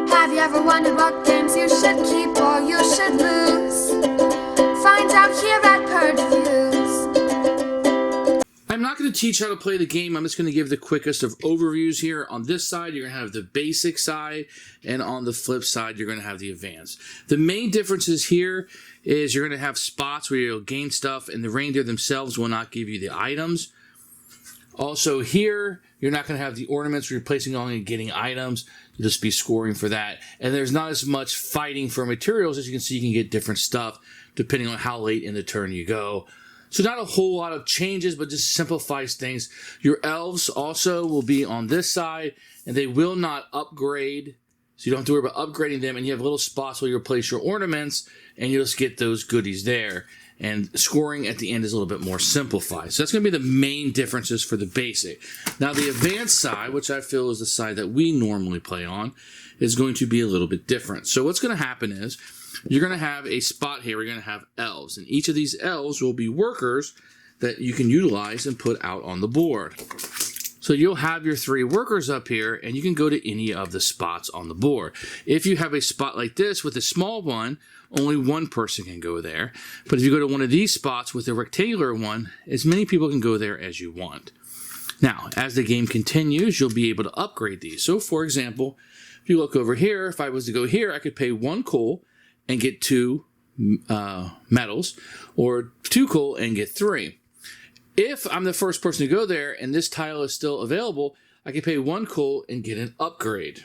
Have you ever wondered what games you should keep or you should lose? Find out here at Purge Reviews. I'm not going to teach how to play the game. I'm just going to give the quickest of overviews here. On this side, you're going to have the basic side, and on the flip side, you're going to have the advanced. The main differences here is you're going to have spots where you'll gain stuff, and the reindeer themselves will not give you the items. Also here, you're not going to have the ornaments where you're placing on and getting items. You'll just be scoring for that. And there's not as much fighting for materials. As you can see, you can get different stuff depending on how late in the turn you go. So not a whole lot of changes, but just simplifies things. Your elves also will be on this side, and they will not upgrade. So you don't have to worry about upgrading them, and you have little spots where you'll place your ornaments, and you'll just get those goodies there. And scoring at the end is a little bit more simplified. So that's going to be the main differences for the basic. Now the advanced side, which I feel is the side that we normally play on, is going to be a little bit different. So what's going to happen is, you're going to have a spot here, you're going to have elves. And each of these elves will be workers that you can utilize and put out on the board. So you'll have your 3 workers up here, and you can go to any of the spots on the board. If you have a spot like this with a small one, only one person can go there. But if you go to one of these spots with a rectangular one, as many people can go there as you want. Now, as the game continues, you'll be able to upgrade these. So for example, if you look over here, if I was to go here, I could pay 1 coal and get 2 medals, or 2 coal and get 3. If I'm the first person to go there and this tile is still available, I can pay 1 coal and get an upgrade.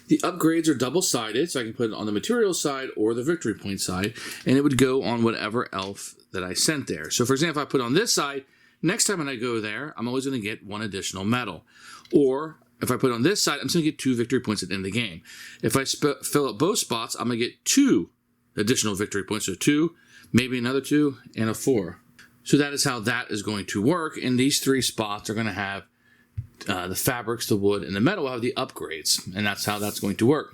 The upgrades are double-sided, so I can put it on the material side or the victory point side, and it would go on whatever elf that I sent there. So for example, if I put it on this side, next time when I go there, I'm always going to get 1 additional medal. Or if I put it on this side, I'm just going to get 2 victory points at the end of the game. If I fill up both spots, I'm going to get 2 additional victory points. So 2, maybe another 2, and a 4. So that is how that is going to work. And these 3 spots are going to have the fabrics, the wood, and the metal will have the upgrades. And that's how that's going to work.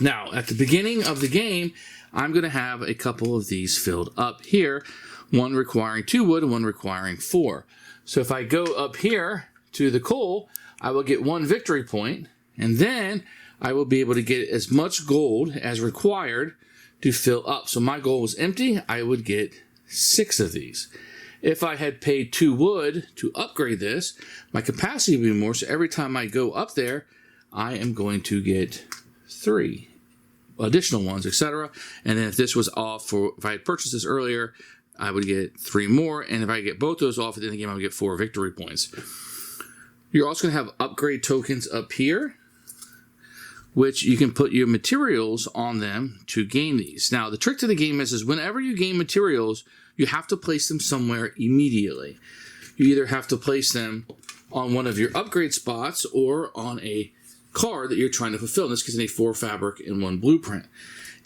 Now, at the beginning of the game, I'm going to have a couple of these filled up here. One requiring 2 wood and one requiring 4. So if I go up here to the coal, I will get 1 victory point, and then I will be able to get as much gold as required to fill up. So my goal was empty, I would get 6 of these. If I had paid 2 wood to upgrade this, my capacity would be more, so every time I go up there, I am going to get 3 additional ones, etc. And then if this was off, for if I had purchased this earlier, I would get 3 more, and if I get both those off at the end of the game, I would get 4 victory points. You're also going to have upgrade tokens up here, which you can put your materials on them to gain these. Now, the trick to the game is whenever you gain materials, you have to place them somewhere immediately. You either have to place them on one of your upgrade spots or on a card that you're trying to fulfill. In this case, in a 4 fabric and 1 blueprint.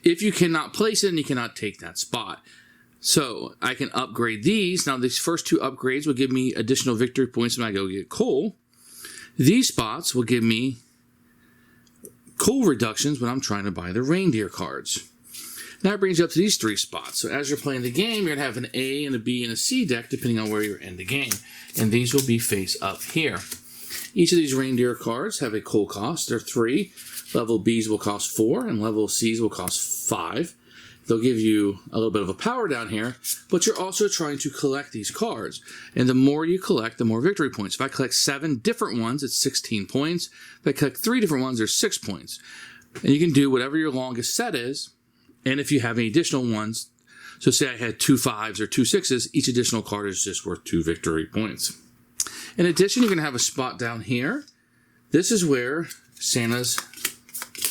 If you cannot place it, then you cannot take that spot. So I can upgrade these. Now, these first 2 upgrades will give me additional victory points when I go get coal. These spots will give me coal reductions when I'm trying to buy the reindeer cards. Now it brings you up to these 3 spots. So as you're playing the game, you're going to have an A and a B and a C deck depending on where you're in the game. And these will be face up here. Each of these reindeer cards have a coal cost. They're 3. Level Bs will cost 4 and level Cs will cost 5. They'll give you a little bit of a power down here, but you're also trying to collect these cards. And the more you collect, the more victory points. If I collect 7 different ones, it's 16 points. If I collect 3 different ones, there's 6 points. And you can do whatever your longest set is. And if you have any additional ones, so say I had 2 5s or 2 6s, each additional card is just worth 2 victory points. In addition, you're going to have a spot down here. This is where Santa's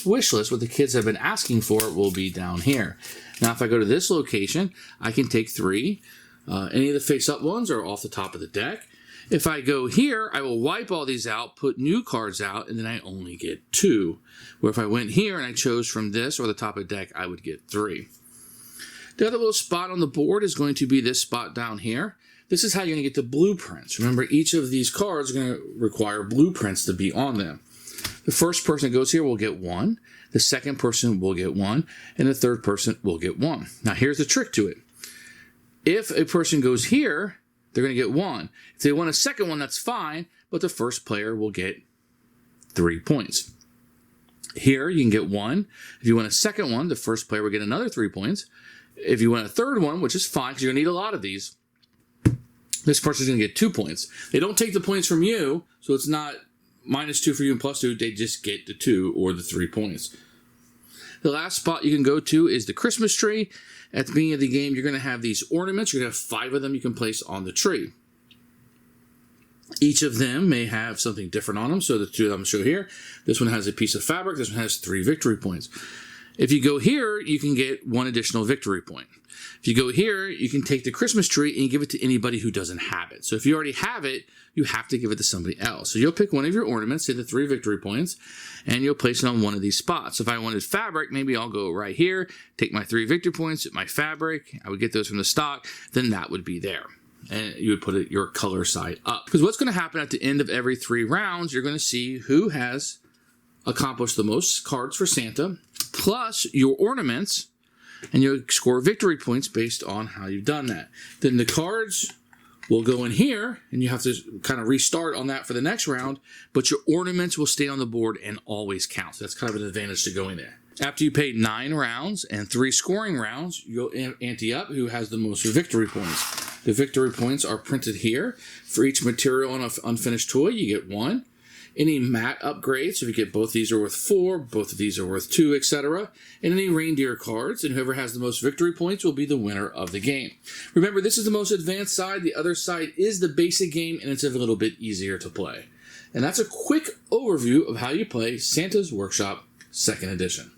wish list, what the kids have been asking for, will be down here. Now, if I go to this location, I can take 3. Any of the face-up ones are off the top of the deck. If I go here, I will wipe all these out, put new cards out, and then I only get 2. Where if I went here and I chose from this or the top of the deck, I would get 3. The other little spot on the board is going to be this spot down here. This is how you're going to get the blueprints. Remember, each of these cards are going to require blueprints to be on them. The first person that goes here will get 1. The second person will get 1. And the third person will get 1. Now, here's the trick to it. If a person goes here, they're going to get 1. If they want a second one, that's fine, but the first player will get 3 points. Here, you can get 1. If you win a second one, the first player will get another 3 points. If you win a third one, which is fine because you're going to need a lot of these, this person's going to get 2 points. They don't take the points from you, so it's not -2 for you and +2. They just get the 2 or the 3 points. The last spot you can go to is the Christmas tree. At the beginning of the game, you're going to have these ornaments. You're going to have 5 of them you can place on the tree. Each of them may have something different on them. So the 2 that I'm going to show here, this one has a piece of fabric. This one has 3 victory points. If you go here, you can get 1 additional victory point. If you go here, you can take the Christmas tree and give it to anybody who doesn't have it. So if you already have it, you have to give it to somebody else. So you'll pick one of your ornaments, say the 3 victory points, and you'll place it on one of these spots. So if I wanted fabric, maybe I'll go right here, take my 3 victory points, my fabric, I would get those from the stock, then that would be there. And you would put it your color side up. Because what's going to happen at the end of every 3 rounds, you're going to see who has accomplished the most cards for Santa, plus your ornaments, and you'll score victory points based on how you've done that. Then the cards will go in here, and you have to kind of restart on that for the next round, but your ornaments will stay on the board and always count. So that's kind of an advantage to going there. After you pay 9 rounds and 3 scoring rounds, you'll ante up who has the most victory points. The victory points are printed here. For each material on an unfinished toy, you get 1. Any mat upgrades, so if you get both these are worth 4, both of these are worth 2, etc. And any reindeer cards, and whoever has the most victory points will be the winner of the game. Remember, this is the most advanced side. The other side is the basic game, and it's a little bit easier to play. And that's a quick overview of how you play Santa's Workshop 2nd Edition.